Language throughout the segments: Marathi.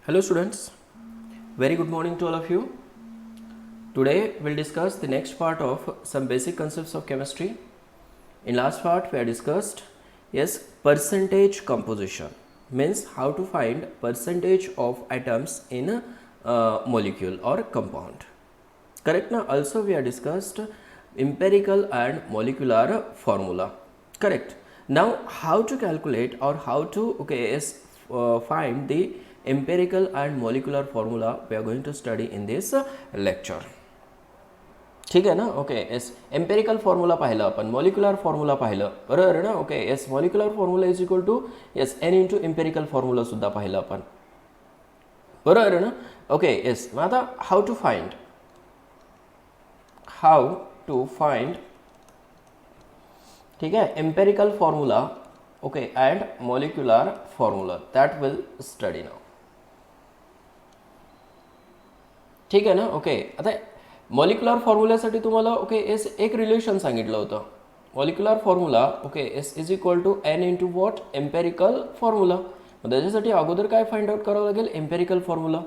Hello students, very good morning to all of you. Today we'll discuss the next part of some basic concepts of chemistry. In last part we have discussed percentage composition, means how to find percentage of atoms in a molecule or compound. Correct now? Also we have discussed empirical and molecular formula. Correct. Now how to calculate or how to find the empirical and molecular formula we are going to study in this lecture. ठीक आहे ना. ओके येस, एम्पेरिकल फॉर्म्युला पाहिलं आपण, मॉलिक्युलर फॉर्म्युला पाहिलं, बरोबर ना. Okay yes, molecular formula is equal to yes N into empirical formula सुद्धा पाहिलं आपण, बरोबर ना. ओके येस, मग आता हाऊ टू फाइंड ठीक है empirical formula okay end molecular formula that will study now. ठीक आहे ना. ओके आता मॉलिक्युलर फॉर्म्युल्यासाठी तुम्हाला ओके एस एक रिलेशन सांगितलं होतं. Molecular formula okay yes is equal to N into what empirical formula. मग त्याच्यासाठी अगोदर काय फाइंड आउट करावं लागेल, empirical formula.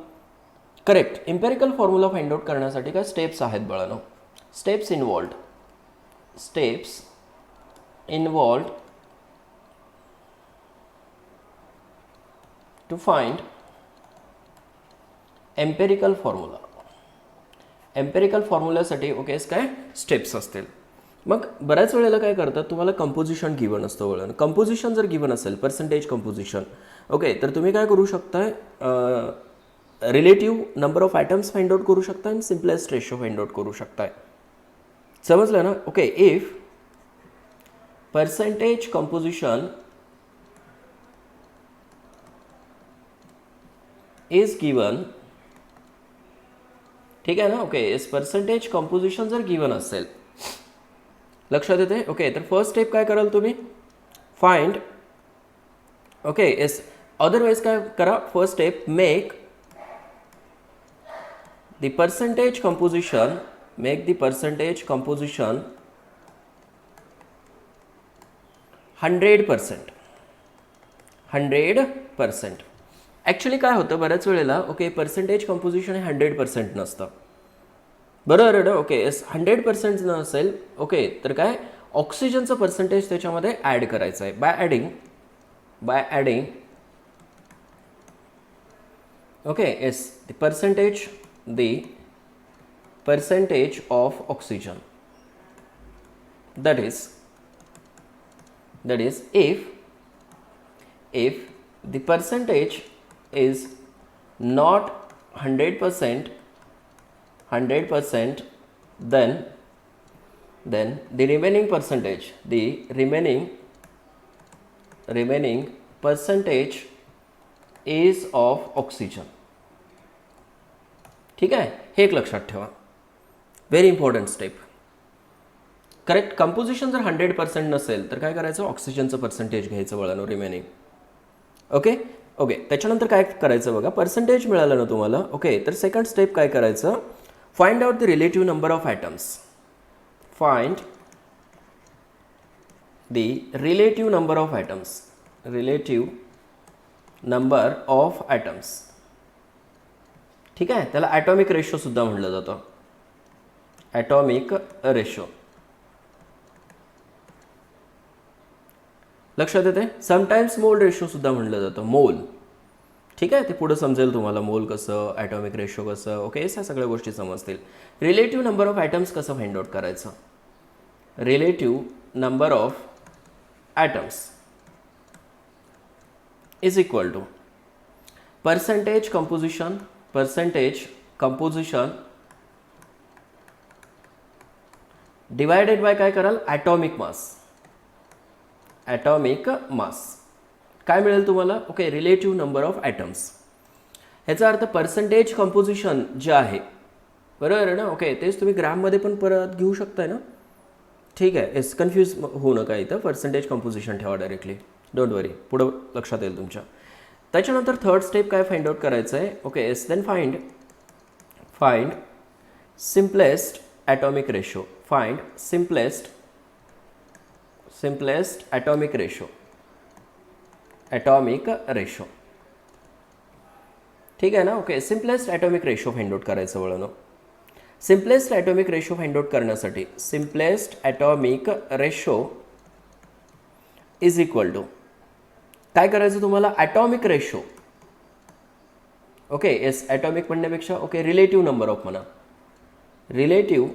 Correct. Empirical formula find out करण्यासाठी काय स्टेप्स आहेत बाळांनो, steps involved to find empirical formula. Empirical फॉर्म्युल्यासाठी ओके काय स्टेप्स असतील. मग बऱ्याच वेळेला काय करतात, तुम्हाला कंपोजिशन गिवन असतं वळण. कंपोजिशन जर गिवन असेल पर्सेंटेज कंपोजिशन ओके, तर तुम्ही काय करू शकताय, relative number of atoms find out करू शकता आणि सिम्पलेस्ट रेशो फाइंड आउट करू शकताय. समजलं ना. Okay if percentage composition is given, ठीक आहे ना. ओके इस पर्सेंटेज कंपोजिशन जर गिवन असेल, लक्षात येते. ओके तर फर्स्ट स्टेप काय कराल तुम्ही, फाइंड ओके इस, अदरवाइज काय करा, first step make the percentage composition 100%. Actually काय होतं बऱ्याच वेळेला ओके पर्सेंटेज कंपोजिशन हे 100% नसतं, बरोबर आहे ना. ओके एस 100% नसेल ओके तर काय ऑक्सिजनचं पर्सेंटेज त्याच्यामध्ये ॲड करायचं आहे bye adding okay S the percentage of oxygen. that is if the percentage is not 100%, then the remaining percentage is of oxygen. ठीक आहे, हे एक लक्षात ठेवा, very important step. Correct. Composition जर 100% नसेल तर काय करायचं, ऑक्सिजनचं पर्सेंटेज घ्यायचं वळानं रिमेनिंग. ओके त्याच्यानंतर काय करायचं बघा, पर्सेंटेज मिळालं ना तुम्हाला. ओके तर सेकंड स्टेप काय करायचं, find out the relative number of atoms. Find the relative number of atoms. ठीक आहे, त्याला ॲटॉमिक रेशो सुद्धा म्हटलं जातं, ॲटॉमिक रेशो. लक्षात येते. समटाइम्स मोल रेशो सुद्धा म्हटलं जातं, मोल. ठीक आहे, ते पुढे समजेल तुम्हाला, मोल कसं, ॲटॉमिक रेशो कसं. ओके या सगळ्या गोष्टी समजतील. रिलेटिव्ह नंबर ऑफ ॲटम्स कसं फाइंड आउट करायचं, relative number of atoms is equal to percentage composition divided by काय कराल, ॲटॉमिक मास. काय मिळेल तुम्हाला, okay relative number of atoms. ह्याचा अर्थ पर्सेंटेज कंपोजिशन जे आहे, बरोबर आहे ना. ओके तेच तुम्ही ग्रॅममध्ये पण परत घेऊ शकताय ना. ठीक आहे, एस कन्फ्यूज होऊ नका, इथं पर्सेंटेज कंपोजिशन ठेवा डायरेक्टली, डोंट वरी, पुढं लक्षात येईल तुमच्या. त्याच्यानंतर थर्ड स्टेप काय फाइंड आउट करायचं आहे, okay yes then find simplest atomic ratio. Find simplest atomic ratio. ठीक आहे ना. Okay, simplest atomic ratio find out करायचं वळणं. Simplest atomic ratio find out करण्यासाठी simplest atomic ratio is equal to काय करायचं तुम्हाला, atomic ratio. Okay, yes, atomic म्हणण्यापेक्षा ओके रिलेटिव्ह नंबर ऑफ म्हणा, relative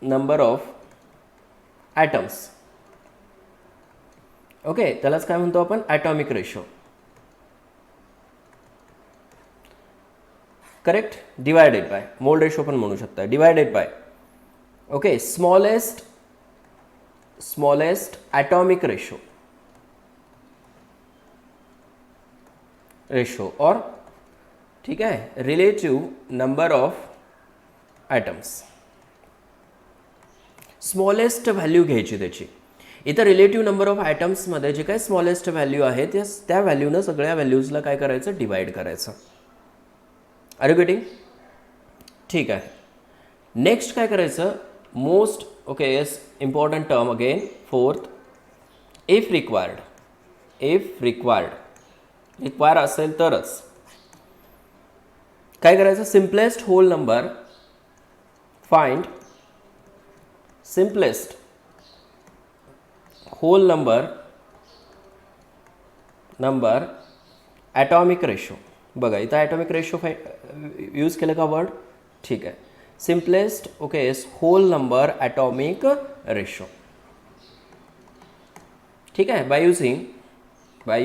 number of atoms. Okay, त्यालाच काय म्हणतो आपण, atomic ratio. Correct, divided by mole ratio पण म्हणू शकता, divided by okay smallest atomic ratio और ठीक आहे relative number of atoms. Smallest value घ्यायची त्याची. इथं रिलेटिव्ह नंबर ऑफ ॲटम्समध्ये जे काय स्मॉलेस्ट व्हॅल्यू आहे त्या व्हॅल्यूनं सगळ्या व्हॅल्यूजला काय करायचं, डिवाइड करायचं. Are you getting? ठीक आहे. नेक्स्ट काय करायचं, most okay yes important term again, fourth, if required असेल तरच काय करायचं, simplest whole number find simplest whole number atomic ratio. बघा इथं ॲटॉमिक रेशो यूज केलं का वर्ड, ठीक आहे. Simplest okay yes whole number atomic ratio. ठीक आहे, by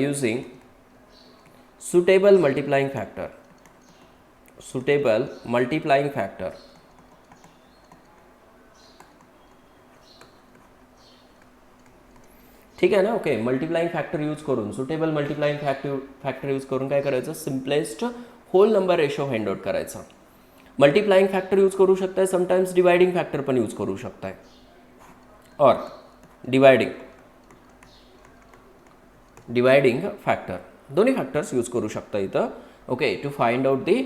using suitable multiplying factor. ठीक आहे ना. ओके, मल्टिप्लाइंग फॅक्टर यूज करून, सुटेबल मल्टिप्लाइंग फॅक्टर यूज करून काय करायचं, simplest whole number ratio find out करायचा. मल्टिप्लाइंग फॅक्टर यूज करू शकताय, समटाइम्स डिवाइडिंग फॅक्टर पण यूज करू शकताय, और डिवाइडिंग फॅक्टर, दोन्ही फॅक्टर्स यूज करू शकता इथं. Okay, to find out the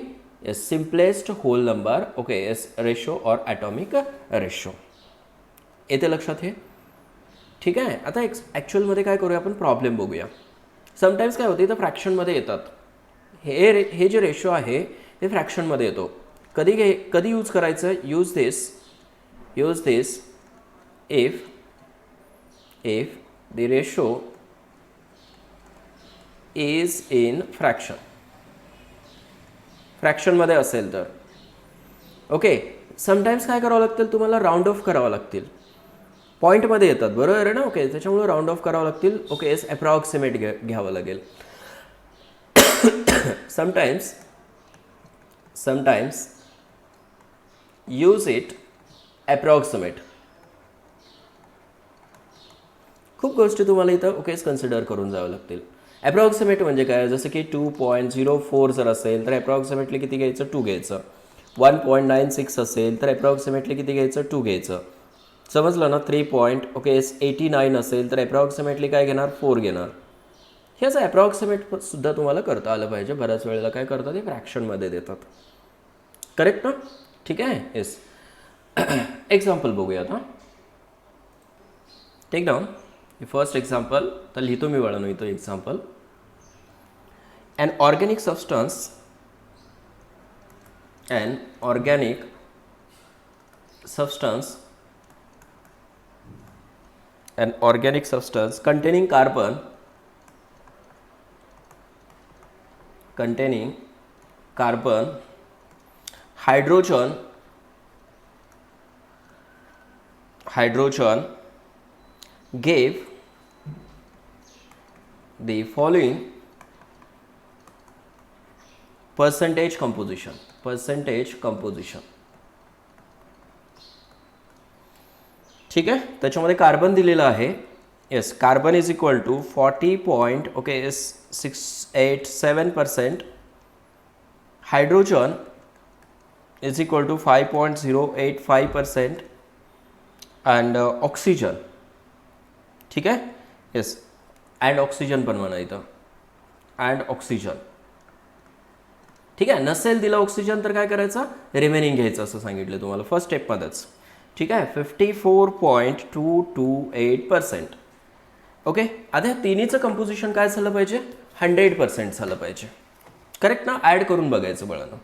simplest whole number okay S ratio और ॲटॉमिक रेशो. येते लक्षात हे, ठीक आहे. आता ॲक्च्युअलमध्ये काय करूया आपण, प्रॉब्लेम बघूया. समटाईम्स काय होते, इथं फ्रॅक्शनमध्ये येतात. हे जे रेशो आहे ते फ्रॅक्शनमध्ये येतो. कधी यूज करायचं, use this if the ratio is in फ्रॅक्शनमध्ये असेल तर. ओके, समटाईम्स काय करावं लागतील तुम्हाला, राऊंड ऑफ करावं लागतील. पॉईंटमध्ये येतात, बरोबर आहे ना. ओके, त्याच्यामुळे राऊंड ऑफ करावं लागतील. ओके येस, अप्रॉक्सिमेट घ्यावं लागेल. Sometimes use it approximate. खूप गोष्टी तुम्हाला इथं ओकेच कन्सिडर करून जावं लागतील. अप्रॉक्सिमेट म्हणजे काय, जसं की 2.04 जर असेल तर अप्रॉक्सिमेटली किती घ्यायचं, 2 घ्यायचं. 1.96 असेल तर अप्रॉक्सिमेटली किती घ्यायचं, 2 घ्यायचं. समजलं ना. 3.89 असेल तर अप्रॉक्सिमेटली काय घेणार, 4 घेणार. हे असं अप्रॉक्सिमेट सुद्धा तुम्हाला करता आलं पाहिजे. बऱ्याच वेळेला काय करतात, ते फ्रॅक्शनमध्ये देतात. करेक्ट ना. ठीक आहे, येस. एक्झाम्पल बघूया आता. Take down first example. तर लिहितो मी वळण इथं example. an organic substance containing carbon hydrogen gave the following percentage composition. ठीक आहे, त्याच्यामध्ये कार्बन दिलेला आहे. Yes, carbon is equal to 40.687%. Hydrogen is equal to 5.085% and oxygen. ठीक आहे, येस, अँड ऑक्सिजन पण म्हणा इथं, अँड ऑक्सिजन. ठीक आहे, नसेल दिलं ऑक्सिजन तर काय करायचं, रिमेनिंग घ्यायचं असं सांगितलं तुम्हाला फर्स्ट स्टेपमध्येच. ठीक आहे, 54.228%. ओके, आता या तिन्हीचं कंपोजिशन काय झालं पाहिजे, 100% झालं पाहिजे. करेक्ट ना, ॲड करून बघायचं बाळांनो.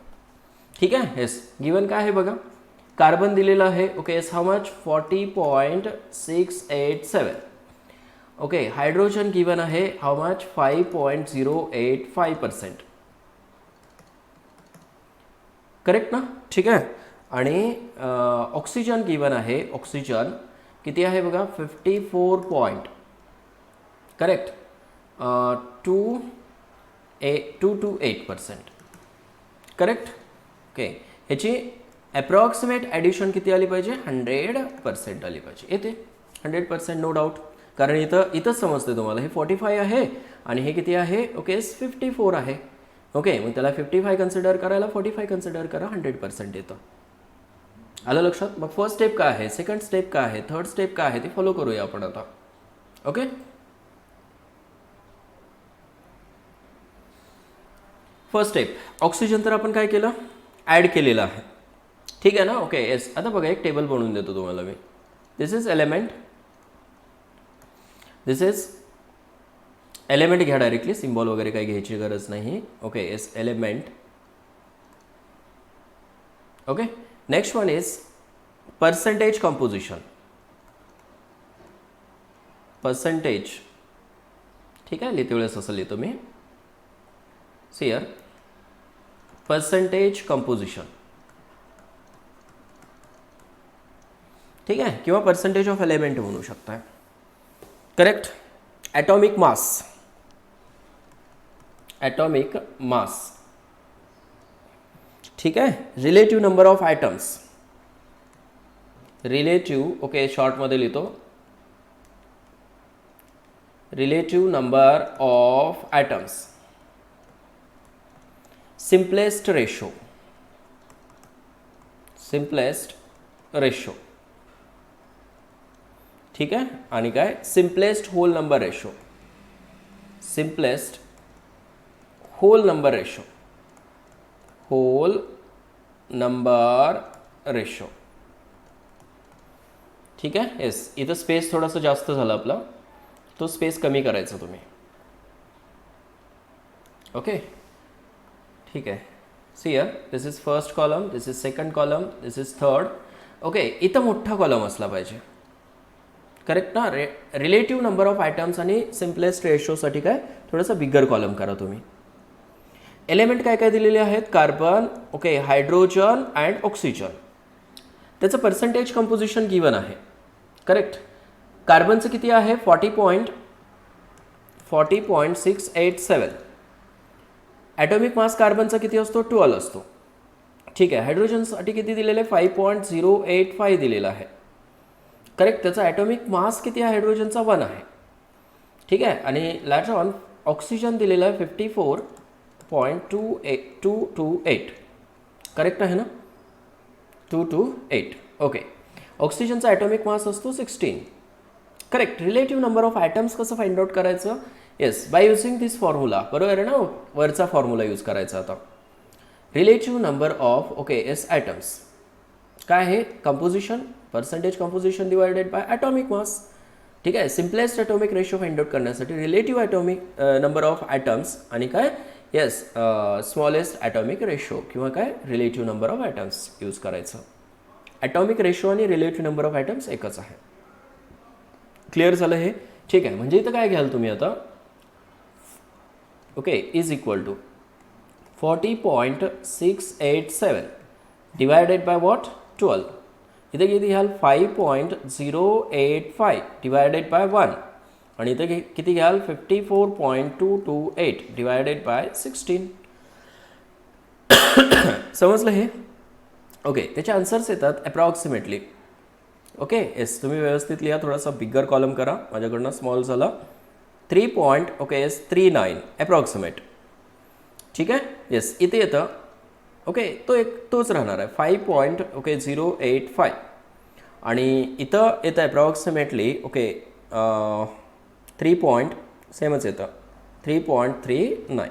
ठीक आहे. येस, गिवन काय आहे बघा, कार्बन दिलेलं आहे. Okay, yes how much 40.687. Okay, hydrogen given आहे हाऊ मच 5.085%. करेक्ट ना. ठीक आहे. आणि ऑक्सिजन गिवन आहे, ऑक्सिजन किती आहे बघा 54. करेक्ट 228%. करेक्ट. ओके, ह्याची ॲप्रॉक्सिमेट ॲडिशन किती आली पाहिजे, 100% आली पाहिजे. येते 100%, नो डाऊट. कारण इथंच समजते तुम्हाला, हे 45 आहे आणि हे किती आहे, ओके 54 आहे. ओके, मग त्याला 55 कन्सिडर करायला 45 कन्सिडर करा, 100% येतं. आलं लक्षात. मग फर्स्ट स्टेप काय आहे, सेकंड स्टेप काय आहे, थर्ड स्टेप काय आहे, ते फॉलो करूया आपण आता. ओके, फर्स्ट स्टेप, ऑक्सिजन तर आपण काय केलं, ॲड केलेलं आहे. ठीक आहे ना. Okay, yes. आता बघा, एक टेबल बनवून देतो तुम्हाला मी. This is element, this is element घ्या डायरेक्टली, सिम्बॉल वगैरे काही घ्यायची गरज नाही. Okay, yes, element. Okay, next one is percentage composition. Percentage, ठीक आहे, लिहिते वेळेस असं लिहितो मी. Here percentage composition. ठीक आहे, किंवा पर्सेंटेज ऑफ एलिमेंट म्हणू शकता. Correct. Atomic mass, atomic mass. ठीक आहे. Relative number of items, relative, okay शॉर्टमध्ये लिहितो, relative number of items. Simplest ratio, simplest ratio. ठीक आहे. आणि काय, simplest whole number ratio, simplest whole number ratio, whole number ratio. ठीक आहे. येस, इथं स्पेस थोडासा जास्त झाला आपला, तो स्पेस कमी करायचा तुम्ही. ओके, ठीक आहे. See here, this is first column, this is second column, this is third. Okay, इथं मोठा कॉलम असला पाहिजे. करेक्ट ना. रिलेटिव्ह नंबर ऑफ आयटम्स आणि सिम्पलेस्ट रेशोसाठी काय, थोडासा बिगर कॉलम करा तुम्ही. एलिमेंट काय काय दिलेले आहेत, carbon, okay hydrogen and oxygen. त्याचं पर्सेंटेज कंपोजिशन गिवन आहे. करेक्ट. कार्बनचं किती आहे 40.687. ॲटॉमिक मास कार्बनचा किती असतो, 12 असतो. ठीक आहे. हायड्रोजनसाठी किती दिलेलं आहे, 5.085 दिलेलं आहे. करेक्ट. त्याचा ॲटॉमिक मास किती आहे हायड्रोजनचा, 1 आहे. ठीक आहे. आणि लॅटर ऑन ऑक्सिजन दिलेलं आहे 54.228. करेक्ट आहे ना, 228. ओके. ऑक्सिजनचा ॲटॉमिक मास असतो 16. Correct. Relative number of items कसं फाइंड आउट करायचं, yes by using this formula. बरोबर आहे ना, वरचा फॉर्म्युला यूज करायचा आता. Relative number of, okay yes items काय आहे, composition, percentage composition divided by atomic mass. ठीक आहे. Simplest atomic ratio find out करण्यासाठी relative atomic number of items आणि काय, येस स्मॉलेस्ट ॲटॉमिक रेशो किंवा काय relative number of items use करायचं. ॲटॉमिक रेशो आणि रिलेटिव्ह नंबर ऑफ आयटम्स एकच आहे. क्लिअर झालं हे. ठीक आहे. म्हणजे इथं काय घ्याल तुम्ही आता, okay is equal to 40.687 divided by what 12. इथे किती घ्याल 5.085 डिवायडेड बाय 1 आणि इथे किती घ्याल 54.228 डिवायडेड बाय 16. समजलं हे. ओके. त्याचे आन्सर्स येतात अप्रॉक्सिमेटली. ओके येस, तुम्ही व्यवस्थित लिहा, थोडासा बिगर कॉलम करा, माझ्याकडनं स्मॉल झाला. 3. Okay yes 39 approximate. ठीक आहे. येस इथे येतं, ओके तोच राहणार आहे 5.085 आणि इथं येतं अप्रॉक्सिमेटली, ओके 3. सेमच येतं 3.39.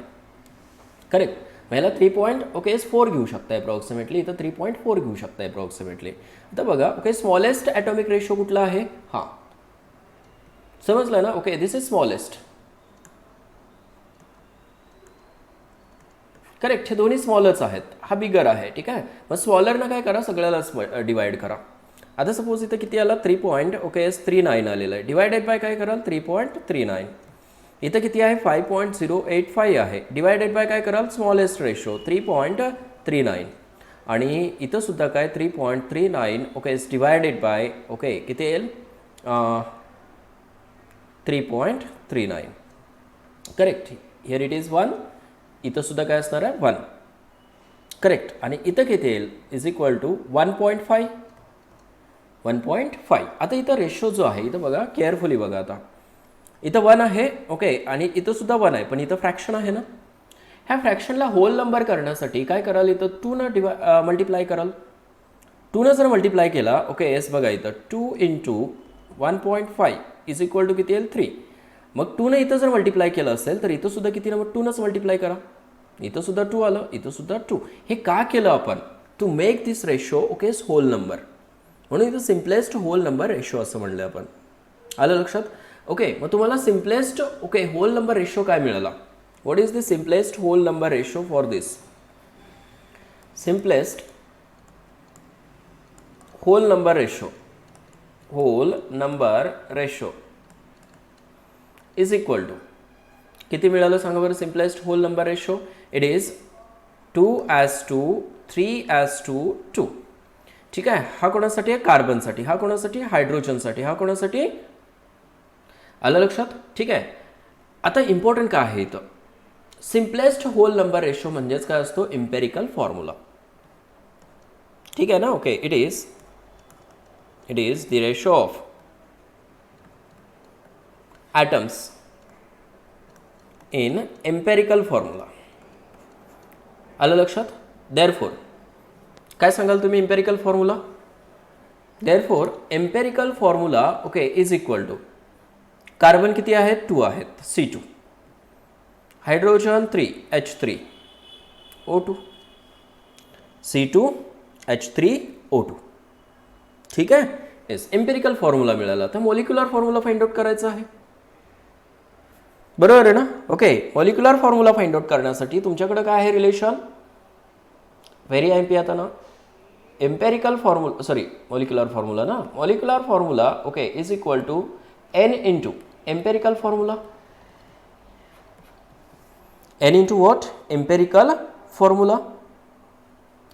करेक्ट. ह्याला 3. ओके 4 घेऊ शकता अप्रॉक्सिमेटली, इथं 3.4 घेऊ शकता अप्रॉक्सिमेटली. आता बघा, ओके स्मॉलेस्ट ॲटॉमिक रेशो कुठला आहे, हां समजलं ना. Okay this is smallest. Correct, हे दोन्ही स्मॉलच आहेत, हा बिगर आहे. ठीक आहे, मग स्मॉलरनं काय करा, सगळ्यालाच डिवाइड करा. आता सपोज इथं किती आला, 3.39 आलेलं आहे. डिवायडेड बाय काय कराल, 3.39. इथं किती आहे, 5.085 आहे. डिवायडेड बाय काय कराल, स्मॉलेस्ट रेशो 3.39. आणि इथं सुद्धा काय 3.39. ओके, डिवायडेड बाय ओके किती येईल, 3.39. Correct, here it is 1. इथं सुद्धा काय असणार आहे, 1. करेक्ट, आणि इथं किती येईल, इज इक्वल टू 1.5. 1.5. आता इथं रेशो जो आहे, इथं बघा केअरफुली बघा. आता इथं 1 आहे. ओके, आणि इथं सुद्धा 1 आहे, पण इथं फ्रॅक्शन आहे ना. ह्या फ्रॅक्शनला होल नंबर करण्यासाठी काय कराल, इथं 2 मल्टिप्लाय कराल. 2 जर मल्टिप्लाय केला, ओके येस बघा इथं 2 इंटू 1.5 इज इक्वल टू किती येईल, 3. मग 2 इथं जर मल्टिप्लाय केलं असेल तर इथं सुद्धा किती, मग 2 मल्टिप्लाय करा. इथं सुद्धा 2 आलं, इथं सुद्धा 2. हे का केलं आपण, to make this ratio okay whole number, म्हणून इथं सिम्पलेस्ट होल नंबर रेशो असं म्हणलं आपण. आलं लक्षात. ओके, मग तुम्हाला simplest okay whole number ratio काय मिळाला, what is the simplest whole number ratio for this. Simplest whole number ratio is equal to किती मिळालं सांगा बरं. Simplest whole number ratio it is 2:3:2. ठीक आहे, हा कोणासाठी आहे, कार्बनसाठी. हा कोणासाठी, हायड्रोजनसाठी. हा कोणासाठी, आलं लक्षात. ठीक आहे, आता इम्पॉर्टंट काय आहे इथं, सिम्पलेस्ट होल नंबर रेशो म्हणजेच काय असतो, इम्पेरिकल फॉर्म्युला. ठीक आहे ना. Okay, it is the ratio of atoms in empirical formula. आलं लक्षात. देअरफॉर काय सांगाल तुम्ही, empirical formula. Therefore empirical formula okay is equal to, carbon किती आहेत, 2 आहेत, C2. Hydrogen 3H3O2, C2H3O2. ठीक आहे, येस एम्पेरिकल फॉर्म्युला मिळाला. तर मॉलिक्युलर फॉर्म्युला फाइंड आउट करायचा आहे, बरोबर आहे ना. Okay, molecular formula find out करण्यासाठी तुमच्याकडे काय आहे रिलेशन, व्हेरी आय पी. आता ना empirical formula, sorry molecular formula ना, molecular formula okay is equal to N into empirical formula. N into what, empirical formula.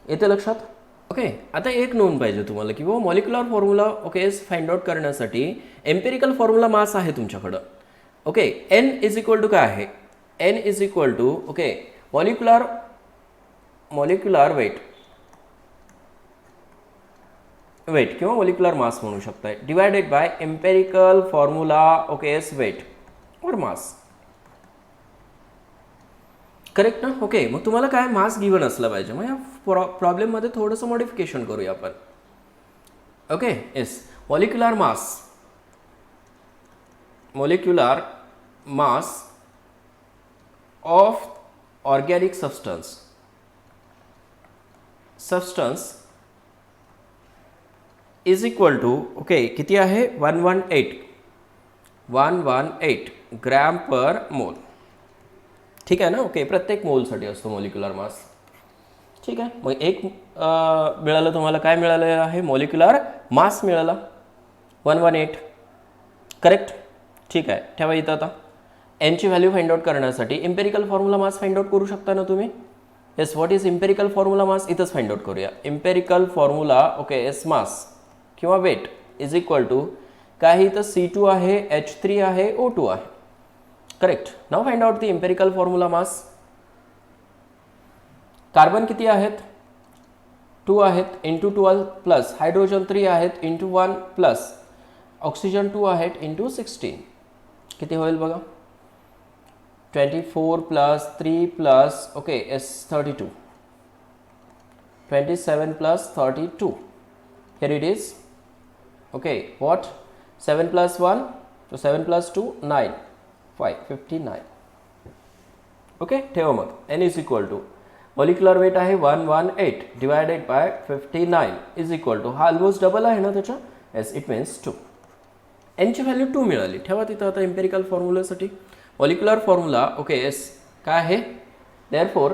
येते लक्षात. ओके, आता एक नोंद पाहिजे तुम्हाला की बाबा molecular formula okay find out करण्यासाठी एम्पेरिकल फॉर्म्युला मास आहे तुमच्याकडं. Okay, N is equal to काय आहे, N is equal to okay molecular weight किंवा मॉलिक्युलर मास म्हणू शकताय, divided by empirical formula okay weight और मास. करेक्ट ना. ओके, मग तुम्हाला काय मास गिवन असला पाहिजे. मग या प्रॉब्लेममध्ये थोडंसं मॉडिफिकेशन करूया आपण. Okay yes, molecular mass of organic substance is equal to okay किती आहे, 118 ग्रॅम पर मोल. ठीक आहे ना. ओके, प्रत्येक मोलसाठी असतो मॉलिक्युलर मास. ठीक आहे, मग एक मिळालं तुम्हाला, काय मिळालेलं आहे, मॉलिक्युलर मास मिळाला 118. करेक्ट. ठीक आहे, ठेवा इथं. आता एनची व्हॅल्यू फाइंड आउट करण्यासाठी empirical formula mass find out करू शकता ना तुम्ही. Yes, what is empirical formula मास, इथंच फाइंड आउट करूया. Empirical formula okay yes mass किंवा वेट इज इक्वल टू काय, इथं C2 आहे, H3 आहे, O2 आहे. Correct. Now find out the empirical formula mass. Carbon किती आहेत, 2 आहेत, इंटू 12 प्लस हायड्रोजन 3 आहेत, इंटू 1 प्लस ऑक्सिजन 2 आहेत, इंटू 16 किती होईल बघा, 24 plus 3 plus okay S 32, 27 plus 32. Here it is. Okay, what? 7 plus 1, so 7 plus 2, 9, 5, 59. Okay, ठेवा मग. N is equal to molecular weight आहे 118 divided by 59 is equal to, हा ऑलमोस्ट डबल आहे ना त्याच्या. Yes, it means 2. एनची व्हॅल्यू 2 मिळाली. ठेवा तिथं. आता एम्पेरिकल फॉर्म्युलासाठी मॉलिक्युलर फॉर्म्युला ओके एस काय आहे, देअरफॉर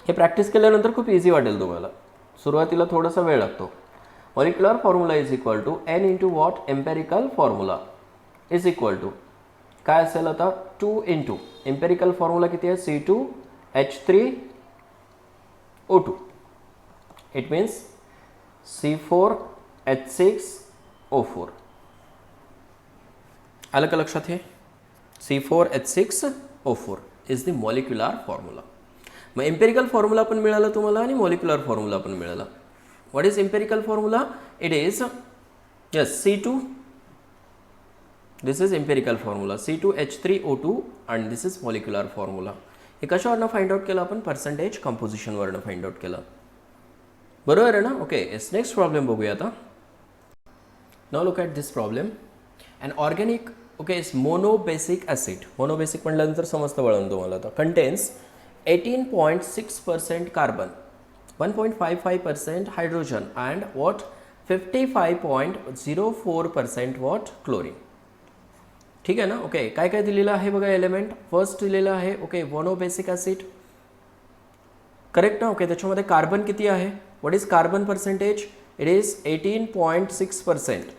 हे प्रॅक्टिस केल्यानंतर खूप इझी वाटेल तुम्हाला. सुरुवातीला थोडासा वेळ लागतो. Molecular formula is equal to N into what empirical formula is equal to काय असेल आता 2 इंटू एम्पेरिकल फॉर्म्युला किती आहे C2H3O2. It means C4H6O4. आलं का लक्षात? हे C4H6O4 is the molecular formula. मग एम्पेरिकल फॉर्म्युला पण मिळाला तुम्हाला आणि मॉलिक्युलर फॉर्म्युला पण मिळाला. What is empirical formula? It is C2. This is empirical formula C2H3O2 आणि दिस इज मॉलिक्युलर फॉर्म्युला. हे कशावरनं फाइंड आउट केलं आपण? पर्सेंटेज कंपोजिशनवरनं फाइंड आउट केलं. बरोबर आहे ना? Okay, yes. नेक्स्ट प्रॉब्लेम बघूया आता. Now look at this problem. An organic is monobasic acid. Monobasic म्हटल्यानंतर समजतं वळण तुम्हाला आता. Contains 18.6% carbon, 1.55% hydrogen and what 55.04% what chlorine. ठीक आहे ना? ओके, काय काय दिलेलं आहे बघा एलिमेंट. फर्स्ट दिलेलं आहे मोनोबेसिक ॲसिड. करेक्ट ना? ओके, त्याच्यामध्ये कार्बन किती आहे? What is carbon percentage? It is 18.6%.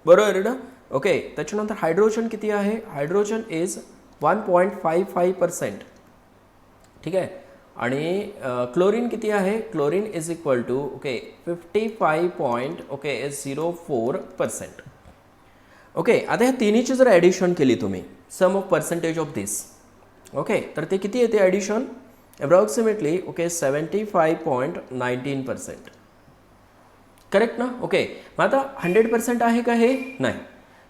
बरोबर आहे ना? ओके, त्याच्यानंतर हायड्रोजन किती आहे? Hydrogen is 1.55%. ठीक आहे. आणि क्लोरीन किती आहे? Chlorine is equal to 55.04%. Okay, आता ह्या तिन्हीची जर ॲडिशन केली तुम्ही, sum of percentage of this, okay, तर ते किती येते ॲडिशन? अप्रॉक्सिमेटली 75.19%. करेक्ट ना? ओके, मग आता 100% आहे का हे? नाही.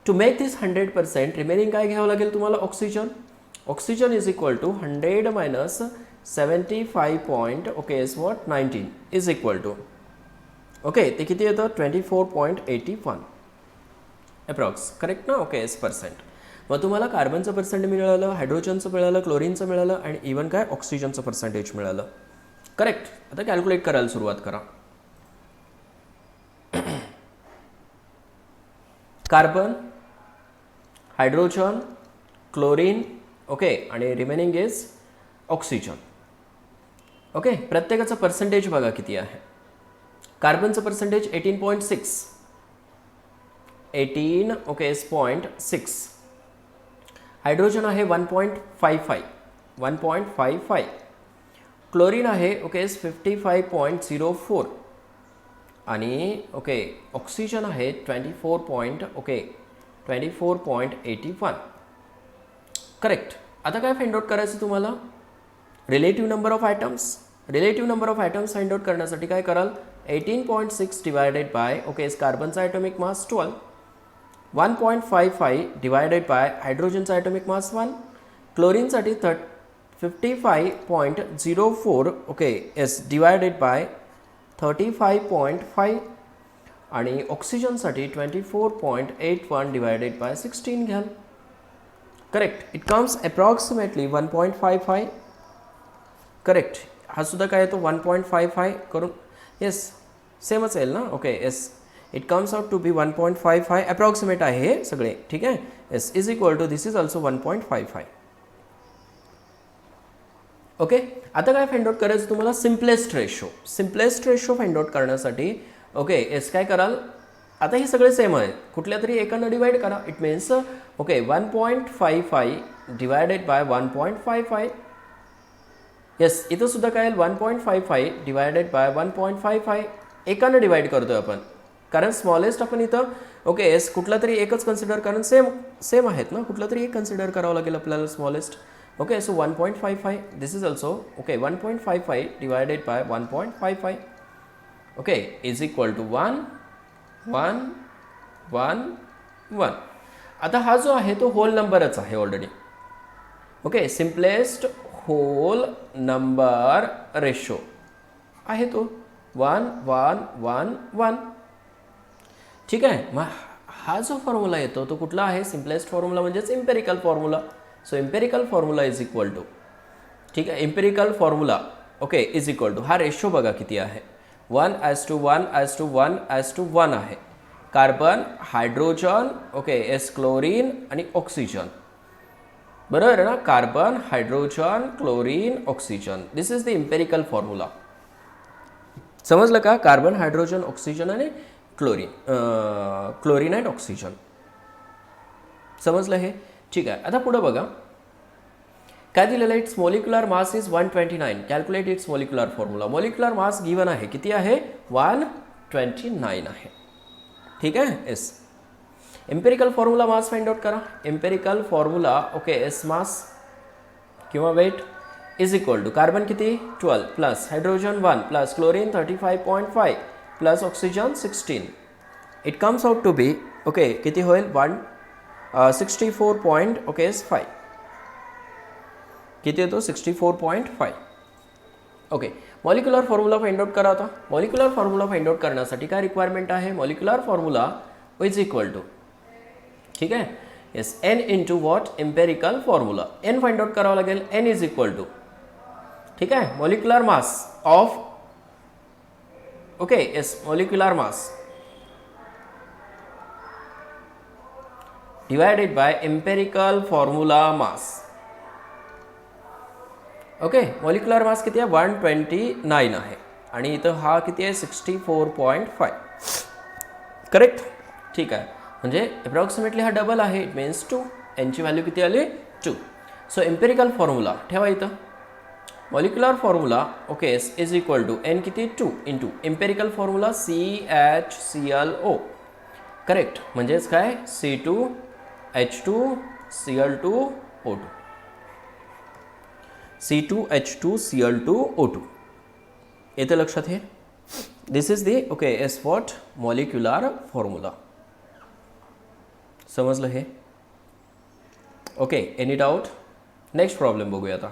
टू मेक दिस 100% रिमेनिंग काय घ्यावं लागेल तुम्हाला? Oxygen. Oxygen is equal to 100 minus 75.19 is equal to ते किती येतं? 24.81 अप्रॉक्स. करेक्ट ना? Okay, yes percent. मग तुम्हाला कार्बनचं पर्सेंट मिळालं, हायड्रोजनचं मिळालं, क्लोरीनचं मिळालं आणि इवन काय ऑक्सिजनचं पर्सेंटेज मिळालं. करेक्ट. आता कॅल्क्युलेट करायला सुरुवात करा. कार्बन, हायड्रोजन, क्लोरीन, ओके, आणि रिमेनिंग इज ऑक्सिजन. ओके, प्रत्येकाचं पर्सेंटेज बघा किती आहे. कार्बनचं पर्सेंटेज 18.6. 18.6. हायड्रोजन आहे 1.55. क्लोरीन आहे 55.04 आणि ऑक्सिजन आहे 24.81. करेक्ट. आता काय फाइंड आउट करायचं तुम्हाला? Relative number of atoms. Relative number of atoms find out करण्यासाठी काय कराल? 18.6 डिवायडेड बाय कार्बनचा ॲटॉमिक मास 12, 1.55 डिवायडेड बाय हायड्रोजनचा ॲटॉमिक मास 1, क्लोरीनसाठी 55.04 डिवायडेड बाय 35.5 आणि ऑक्सिजनसाठी 24.81 डिवायडेड बाय 16 घ्याल. Correct. It comes approximately 1.55. Correct. हा सुद्धा काय येतो? 1.55 करून येस सेमच येईल ना? Okay, yes. It comes out to be 1.55. Approximate आहे हे सगळे. ठीक आहे. Yes, is equal to this is also 1.55. Okay, आता काय फाइंड आउट करायचं तुम्हाला? Simplest ratio. Simplest ratio find out करण्यासाठी येस काय कराल? आता हे सगळे सेम आहेत. कुठल्या तरी एकानं डिवाइड करा. It means 1.55 divided by 1.55. Yes, इथं सुद्धा काय येईल? 1.55 डिवायडेड बाय 1.55. एकानं डिवाइड करतोय आपण, कारण स्मॉलेस्ट आपण इथं येस कुठला तरी एकच कन्सिडर, कारण सेम आहेत ना, कुठला तरी एक कन्सिडर करावं लागेल आपल्याला smallest. Okay, so 1.55. This is also 1.55 divided by 1.55 is equal to 1, 1, 1, 1. आता हा जो आहे तो होल नंबरच आहे already. Simplest whole number ratio आहे तो 1, 1, 1, 1. ठीक आहे. मग हा जो फॉर्म्युला येतो तो कुठला आहे? सिम्पलेस्ट फॉर्म्युला म्हणजेच empirical formula. So empirical formula is equal to, ठीक आहे, empirical formula is equal to हा रेशो बघा किती आहे? 1:1:1:1:1 आहे. कार्बन, हायड्रोजन, एस क्लोरीन आणि ऑक्सिजन. बरोबर आहे ना. Carbon, hydrogen, chlorine, oxygen. This is the empirical formula. समजलं का. कार्बन, हायड्रोजन, ऑक्सिजन आणि क्लोरीन अँड ऑक्सिजन. समजलं हे. ठीक आहे. आता पुढं बघा काय दिलेलं आहे. Its molecular mass is 129. Calculate its molecular formula. Molecular mass given आहे. किती आहे. 129 आहे. ठीक आहे. Yes. Empirical formula mass find out करा. Empirical formula okay yes mass किंवा weight is equal to carbon किती 12 plus hydrogen 1 plus chlorine 35.5 plus oxygen 16. It comes out to be okay किती होईल 64.5 किती येतो 64.5. Okay. Molecular formula find out करा. आता मॉलिक्युलर फॉर्म्युला फाइंड आउट करण्यासाठी काय रिक्वायरमेंट आहे. Molecular formula is equal to ठीक आहे yes N into what empirical formula. N find out करावं लागेल. एन इज इक्वल टू ठीक आहे molecular mass of okay yes molecular mass divided by empirical formula mass. Okay. Molecular mass किती आहे 129 आहे आणि इथं हा किती आहे 64.5. करेक्ट. ठीक आहे. म्हणजे अप्रॉक्सिमेटली हा डबल आहे. It means 2. एनची व्हॅल्यू किती आली 2. सो एम्पेरिकल फॉर्म्युला ठेवा इथं. Molecular formula okay is equal to N किती 2 into empirical formula CHClO. Correct. म्हणजेच काय C2H2Cl2O2 C2H2Cl2O2 येते लक्षात हे. This is the okay yes what molecular formula. समजलं हे. Okay. Any doubt. Next problem बघूया आता.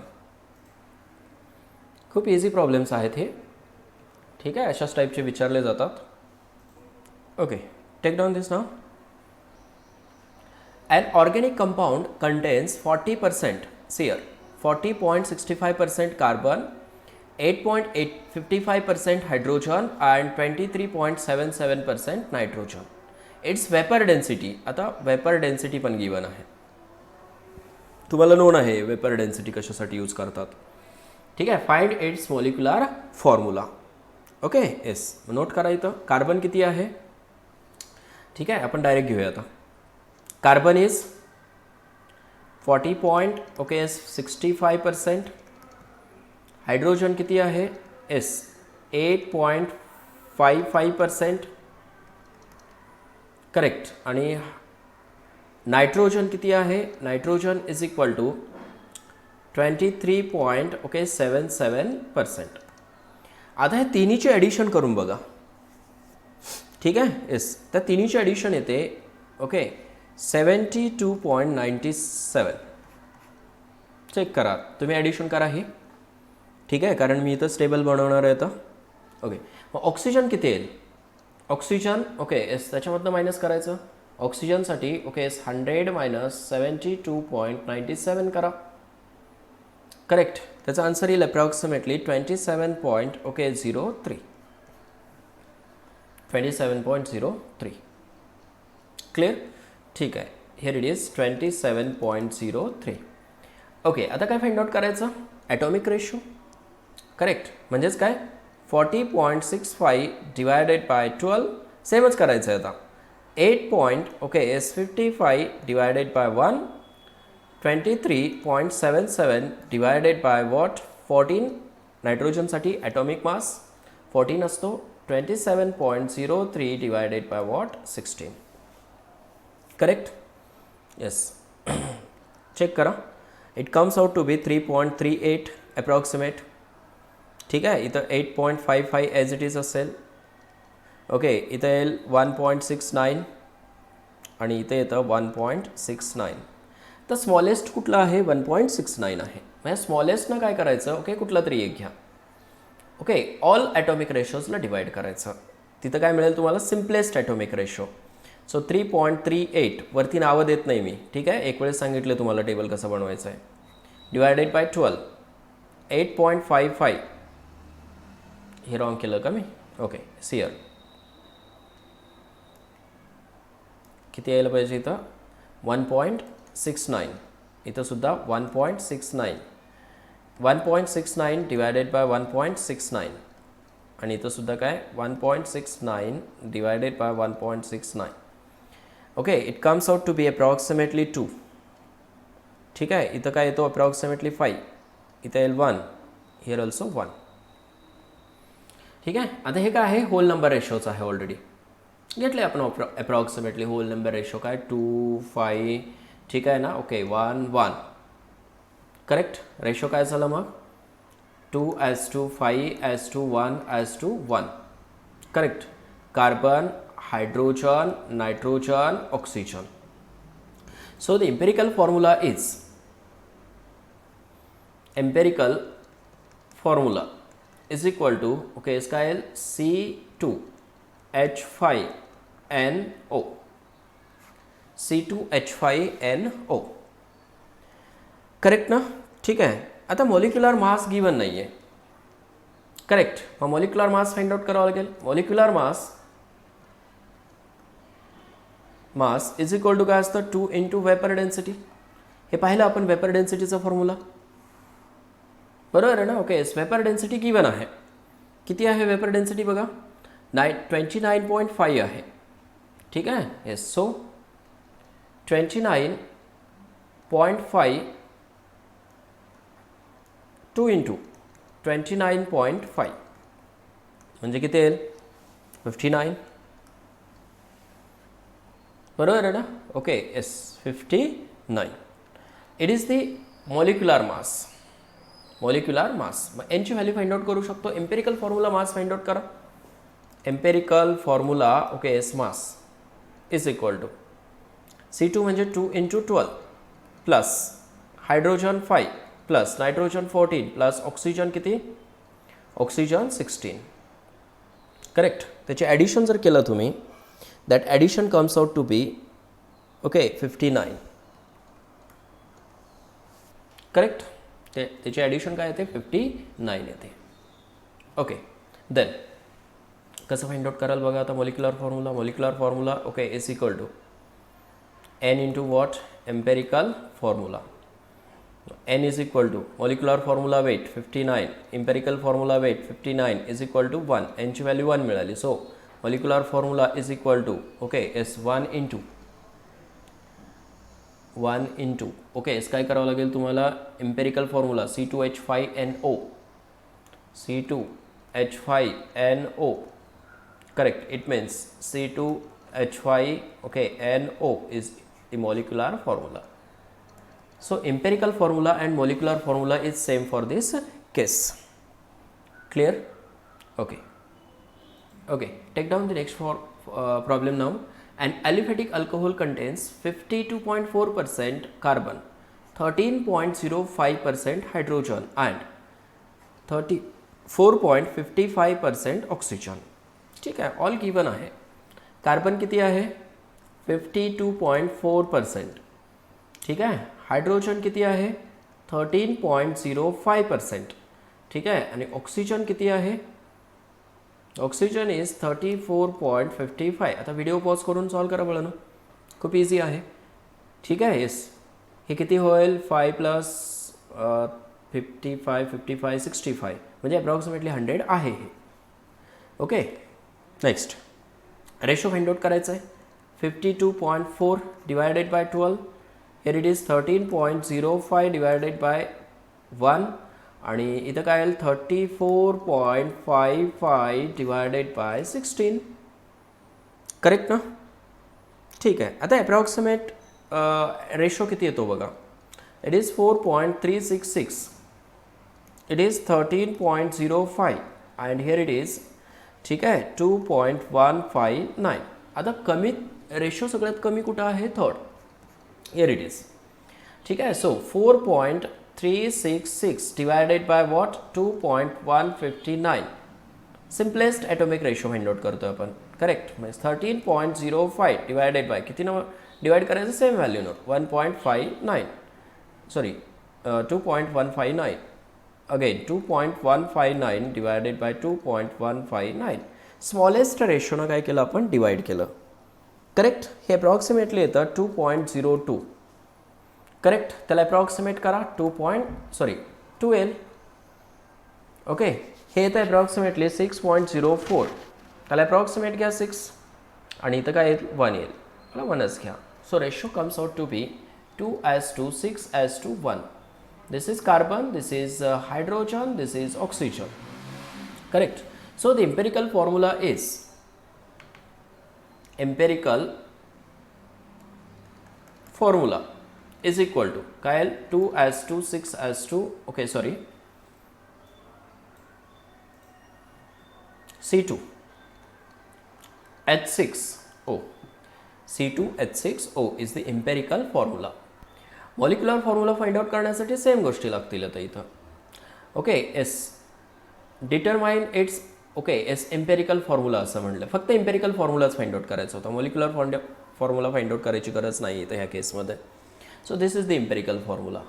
खूप इझी प्रॉब्लेम्स आहेत हे. ठीक आहे. अशाच टाईपचे विचारले जातात. ओके. टेक डाऊन दिस नाव. An organic compound contains 40% CR, 40.65% carbon, 8.55% hydrogen and 23.77% nitrogen. Its vapor density. आता vapor density पण given आहे. तुम्हाला नोन आहे वेपर डेन्सिटी कशासाठी यूज करतात. ठीक आहे. Find its molecular formula. Okay yes. Note करा इथं. कार्बन किती आहे. ठीक आहे. आपण डायरेक्ट घेऊया आता. Carbon is 40.65%. हायड्रोजन किती आहे एस 8.55%. करेक्ट. आणि नायट्रोजन किती आहे. Nitrogen is equal to 23.77%. आता हे तिन्हीचे ॲडिशन करून बघा. ठीक आहे. येस. त्या तिन्हीचे ॲडिशन येते ओके 72.97. चेक करा तुम्ही ॲडिशन करा हे. ठीक आहे. कारण मी इथं स्टेबल बनवणार आहे. तर ओके. मग ऑक्सिजन किती येईल. ऑक्सिजन ओके येस त्याच्यामधनं मायनस करायचं. ऑक्सिजनसाठी ओके येस 100 मायनस 72.97 करा. करेक्ट. त्याचा आन्सर येईल अप्रॉक्सिमेटली 27.03. 27.03. क्लिअर. ठीक आहे. Here it is 27.03. ओके. आता काय फाइंड आउट करायचं ॲटॉमिक रेशो. करेक्ट. म्हणजेच काय 40.65 डिवायडेड बाय 12 सेमच करायचं आहे. आता 8.55 divided by 1 23.77 divided by what 14. नायट्रोजनसाठी ॲटॉमिक मास 14 असतो. 27.03 divided by what 16. Correct. Yes. Check करा. It comes out to be 3.38 approximate. ठीक आहे. इथं 8.55 ॲज इट इज असेल. ओके. इथं येईल 1.69 आणि इथे येतं 1.69. तर स्मॉलेस्ट कुठला आहे 1.69 आहे. म्हणजे स्मॉलेस्टनं काय करायचं ओके कुठला तरी एक घ्या. ओके. ऑल ॲटॉमिक रेशोजला डिवाइड करायचं. तिथं काय मिळेल तुम्हाला सिम्पलेस्ट ॲटॉमिक रेशो. सो 3.38 वरती नावं देत नाही मी. ठीक आहे. एक वेळेस सांगितलं तुम्हाला टेबल कसं बनवायचं आहे. डिवायडेड बाय 12 8.55 हे रॉंग केलं का मी. ओके. सिअर किती यायला पाहिजे इथं 1.69. इथं सुद्धा 1.69, 1.69 डिवायडेड बाय 1.69 आणि इथं सुद्धा काय 1.69 divided by 1.69. Okay, it comes out to be approximately 2. ठीक आहे, इथं काय येतो अप्रॉक्सिमेटली 5, इथं येईल 1, हिअर ऑल्सो 1. ठीक आहे, आता हे काय आहे होल नंबर रेशोचं आहे. ऑलरेडी घेतले आपण अप्रॉक्सिमेटली होल नंबर रेशो काय 2, 5. ठीक आहे ना. ओके, 1, 1. करेक्ट. रेशो काय झालं मग 2:5:1:1. Correct. Carbon, hydrogen, nitrogen, oxygen. So the empirical formula is equal to, okay, इसका है C2H5NO. C2H5NO. करेक्ट ना. ठीक आहे. आता मॉलिक्युलर मास गिवन नाही आहे. करेक्ट. मग मॉलिक्युलर मास फाइंड आउट करावं लागेल. Molecular mass is equal to काय असतं 2 इंटू वेपर डेन्सिटी. हे पाहिलं आपण वेपर डेन्सिटीचा फॉर्म्युला, बरोबर आहे ना. ओके, वेपर डेन्सिटी गिवन आहे. किती आहे वेपर डेन्सिटी बघा 29.5 आहे. ठीक आहे. येस, सो 29.5 2 इंटू 29.5 म्हणजे किती येईल 59. बरोबर आहे ना. Okay, yes 59. It is the molecular mass. Molecular mass. मग यांची व्हॅल्यू फाइंड आउट करू शकतो. Empirical formula mass find out करा. Empirical formula okay yes mass is equal to C2 म्हणजे 2 into 12 plus hydrogen 5 plus nitrogen 14 plus oxygen किती ऑक्सिजन 16. करेक्ट. त्याचे ॲडिशन जर केलं तुम्ही that addition comes out to be okay 59. Correct. त्याचे ॲडिशन काय येते 59 येते. ओके, देन कसं फाइंड आउट कराल बघा आता molecular formula okay is equal to n into what empirical formula. n is equal to molecular formula weight 59, empirical formula weight 59 is equal to 1. n ची व्हॅल्यू 1 मिळाली. So molecular formula is equal to okay yes 1 into okay yes काय करावं लागेल तुम्हाला empirical formula C2H5NO. Correct. It means C2H5 okay NO is the molecular formula. So empirical formula and molecular formula is same for this case. Clear? Okay. Okay, take down the next problem now. An aliphatic alcohol contains 52.4% carbon, 13.05% hydrogen and 34.55% oxygen. ठीक आहे, ऑल गिवन आहे. कार्बन किती आहे 52.4%. ठीक आहे. हायड्रोजन किती आहे 13.05%. ठीक आहे. आणि ऑक्सिजन किती आहे ऑक्सिजन इज 34.55. आता व्हिडिओ पॉज करून सॉल्व करा बळा ना, खूप इझी आहे. ठीक आहे. येस, हे किती होईल 5 प्लस 55 65 म्हणजे अप्रॉक्सिमेटली 100 आहे हे. Okay, next ratio find out करायचं आहे. 52.4 divided by 12, here it is 13.05 divided by 1 आणि इथं काय येईल 34.55 डिवायडेड बाय 16. करेक्ट ना. ठीक आहे. आता अप्रॉक्सिमेट रेशो किती येतो बघा. It is 4.366. It is 13.05 and here it is ठीक आहे 2.159. आता कमी रेशो सगळ्यात कमी कुठं आहे थर्ड. Here it is. ठीक आहे. So 4.366 divided by what 2.159. Simplest atomic ratio find out करतो आपण. करेक्ट. म्हणजे 13.05 डिवायडेड बाय किती न डिवाइड करायचं सेम व्हॅल्यूनं 1.59 sorry 2.159 again 2.159 divided by 2.159. Smallest रेशोनं काय केलं आपण डिवाइड केलं. करेक्ट. हे अप्रॉक्सिमेटली येतं 2.02. करेक्ट, त्याला अप्रॉक्सिमेट करा 2L. ओके, हे येतं अप्रॉक्सिमेटली 6.04. त्याला अप्रॉक्सिमेट घ्या 6 आणि इथं काय येईल 1 येईल, मला 1च घ्या. So ratio comes out to be 2:6:1. This is carbon, this is hydrogen, this is oxygen. Correct. So the empirical formula is equal to Kyle 2:6:2. Okay, sorry, C2H6O. C2H6O is the empirical formula. Molecular formula find out करण्यासाठी सेम गोष्टी लागतील आता इथं. Okay, S determine its. Okay, S empirical formula असं म्हणलं, फक्त एम्पेरिकल फॉर्म्युलाच फाइंड आउट करायचा होता, मॉलिक्युलर फॉर्म्युला फाइंड आउट करायची गरज नाही इथं ह्या केसमध्ये. So this is the empirical formula.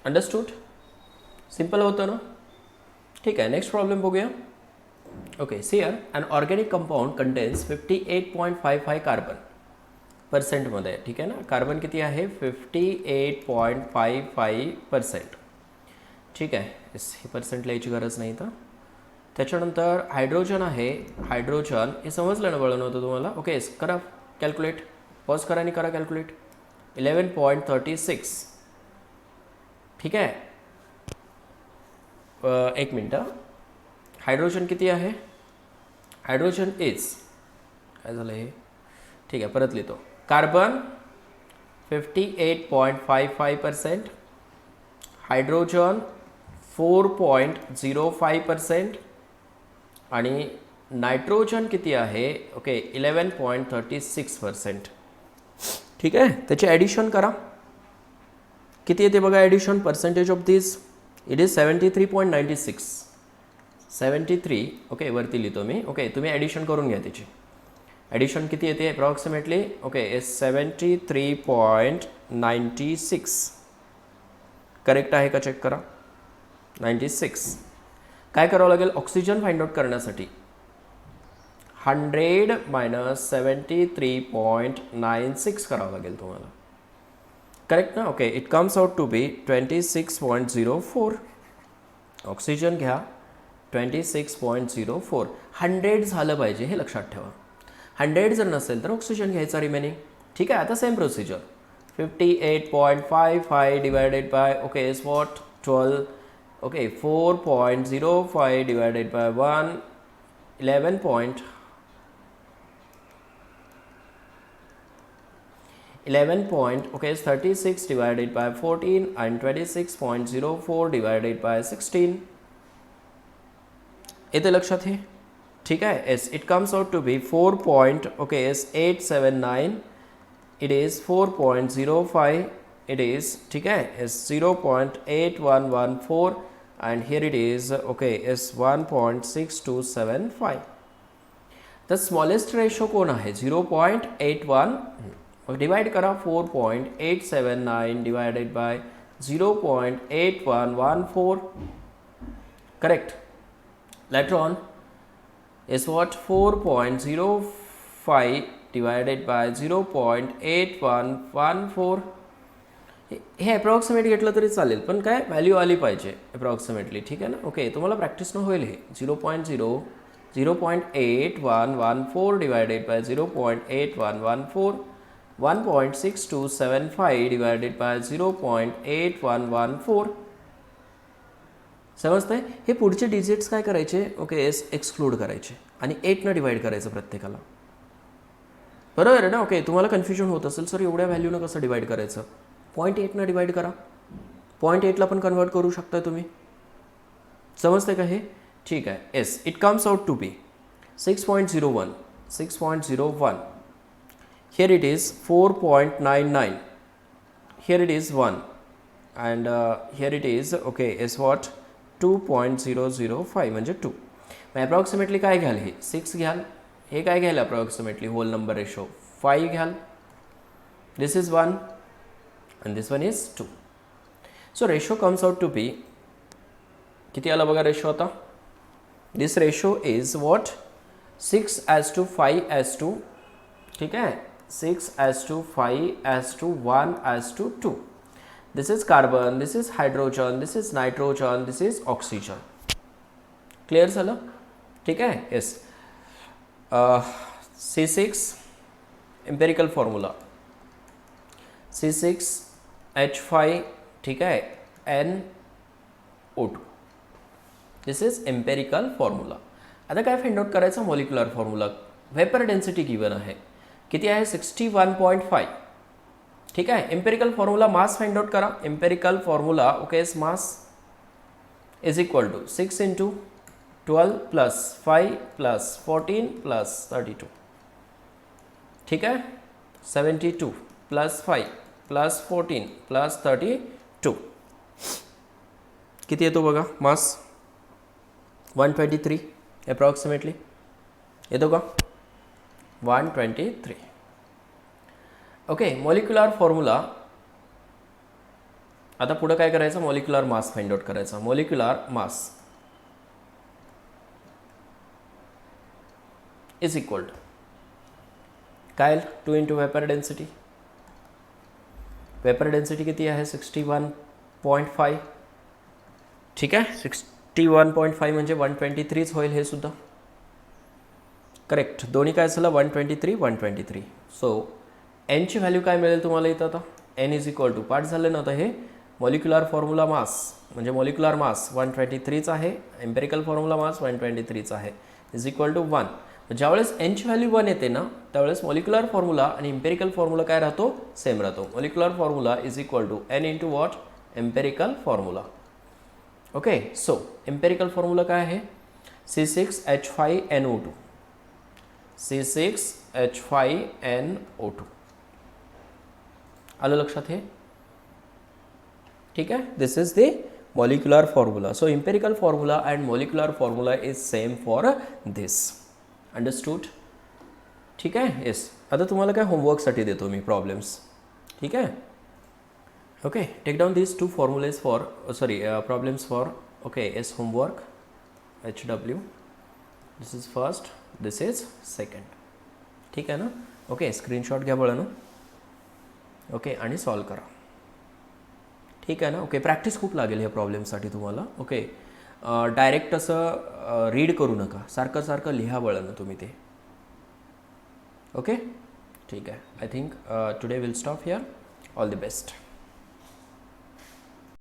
Understood? Simple होतं ना? ठीक आहे, नेक्स्ट प्रॉब्लेम बघूया. Okay, see here an organic compound contains 58.55 carbon पर्सेंटमध्ये. ठीक आहे ना, कार्बन किती आहे 58.55%. ठीक आहे, हे पर्सेंट लिहायची गरज नाही तर. त्याच्यानंतर हायड्रोजन आहे, हायड्रोजन हे समजलं ना बळण होतं तुम्हाला. ओके, करा कॅल्क्युलेट, पॉज करा आणि करा कॅल्क्युलेट. 11.36. ठीक आहे, एक मिनटं. हायड्रोजन किती आहे, हायड्रोजन इज काय झालं हे, ठीक आहे परत लिहितो. कार्बन 58.55%, हायड्रोजन 4.05% आणि नायट्रोजन किती आहे, ओके 11.36%. ठीक आहे, त्याचे ॲडिशन करा. किती येते बघा addition, percentage of this it is 73.96. 73. Okay, वरती लिहितो मी. ओके, तुम्ही ॲडिशन करून घ्या त्याची. ॲडिशन किती येते अप्रॉक्सिमेटली, ओके 73.96. करेक्ट आहे का चेक करा. 96. काय करावं लागेल ऑक्सिजन फाइंड आउट करण्यासाठी, 100 - 73.96 करावं लागेल तुम्हाला. करेक्ट ना? Okay, it comes out to be 26.04. Oxygen घ्या 26.04. 100 झालं पाहिजे हे लक्षात ठेवा. 100 जर नसेल तर ऑक्सिजन घ्यायचा रिमेनिंग. ठीक आहे, आता same procedure. 58.55 divided by okay is what 12. Okay 4.05 divided by 1 11 okay is 36 divided by 14 and 26.04 divided by 16. इथे लक्षात आहे. ठीक आहे, yes it comes out to be 4.879. It is 4.05. It is ठीक आहे is 0.8114 and here it is okay is 1.6275. the smallest ratio कोण आहे 0.81. डिवाइड करा 4.879 divided by 0.8114. Correct. later on is what 4.05 divided by 0.8114. हे अप्रॉक्सिमेट घेतलं तरी चालेल पण काय व्हॅल्यू आली पाहिजे अप्रॉक्सिमेटली. ठीक आहे ना? ओके, तुम्हाला प्रॅक्टिस न होईल हे. 0.8114 डिवायडेड बाय 0.8114. 1.6275 divided by 0.8114. समजतंय? हे पुढचे डिजिट्स काय करायचे ओके एक्सक्लूड करायचे आणि 8 डिवाइड करायचं प्रत्येकाला. बरोबर आहे ना? ओके, तुम्हाला कन्फ्युजन होत असेल सर एवढ्या व्हॅल्यूनं कसं डिवाइड करायचं. 0.8 डिवाइड करा. 0.8ला पण कन्वर्ट करू शकता तुम्ही. समजते का हे? ठीक आहे. Yes, it comes out to be 6.01. 6.01. Here it is 4.99. Here it is 1. And here it is okay is what 2.005 म्हणजे 2. मग अप्रॉक्सिमेटली काय घ्याल हे 6 घ्याल. हे काय घ्याल अप्रॉक्सिमेटली होल नंबर रेशो 5 घ्याल. दिस is 1 and this one is 2. So ratio comes out to be किती आला बघा रेशो आता. This ratio is what 6:5:2. ठीक आहे 6:5:1:2. This is carbon, this is hydrogen, this is nitrogen, this is oxygen. Clear झालं? ठीक आहे. Yes. C6 empirical formula C6H5, ठीक आहे, NO2. This is empirical formula. आता काय फाइंड आउट करायचं? Molecular formula. Vapour density given आहे, किती आहे? 61.5. ठीक आहे. Empirical formula mass find out करा. Empirical formula okay, mass is equal to 6 × 12 + 5 + 14 + 32. ठीक आहे. 72 + 5 + 14 + 32 किती येतो बघा? मास 123 अप्रॉक्सिमेटली येतो का? 123. ओके. Molecular formula. आता पुढे काय करायचं? मॉलिक्युलर मास फाइंड आउट करायचा. Molecular mass is equal to काय? 2 × वेपर डेन्सिटी. वेपर डेन्सिटी किती आहे? 61.5. ठीक आहे. 61.5 म्हणजे 123 होईल हे सुद्धा. करेक्ट. दोन्ही काय झालं? 123 123. सो एनची व्हॅल्यू काय मिळेल तुम्हाला इथं? आता एन इज इक्वल टू पाठ झालं ना. आता हे मॉलिक्युलर फॉर्म्युला मास म्हणजे मॉलिक्युलर मास 123च आहे. एम्पेरिकल फॉर्म्युला मास 123च आहे. Is equal to 1. ज्यावेळेस एनची व्हॅल्यू 1 येते ना, त्यावेळेस मॉलिक्युलर फॉर्म्युला आणि एम्पेरिकल फॉर्म्युला काय राहतो? सेम राहतो. Molecular formula is equal to N × what? Empirical formula. Okay. So empirical formula काय आहे? C6H5NO2. C6H5NO2. आलं लक्षात हे? ठीक आहे. This is the molecular formula. So empirical formula and molecular formula is same for this. Understood? ठीक आहे. येस. आता तुम्हाला काय होमवर्कसाठी देतो मी प्रॉब्लेम्स. ठीक आहे. Okay. Take down these 2 formulas for problems for yes homework. HW. This is first, this is second. ठीक आहे ना? ओके. स्क्रीनशॉट घ्या बळं ना. ओके. आणि सॉल्व करा. ठीक आहे ना? ओके. प्रॅक्टिस खूप लागेल ह्या प्रॉब्लेमसाठी तुम्हाला. ओके. डायरेक्ट असं रीड करू नका, सारखं सारखं लिहा बळं ना तुम्ही ते. ओके. ठीक आहे. I think today will stop here. All the best.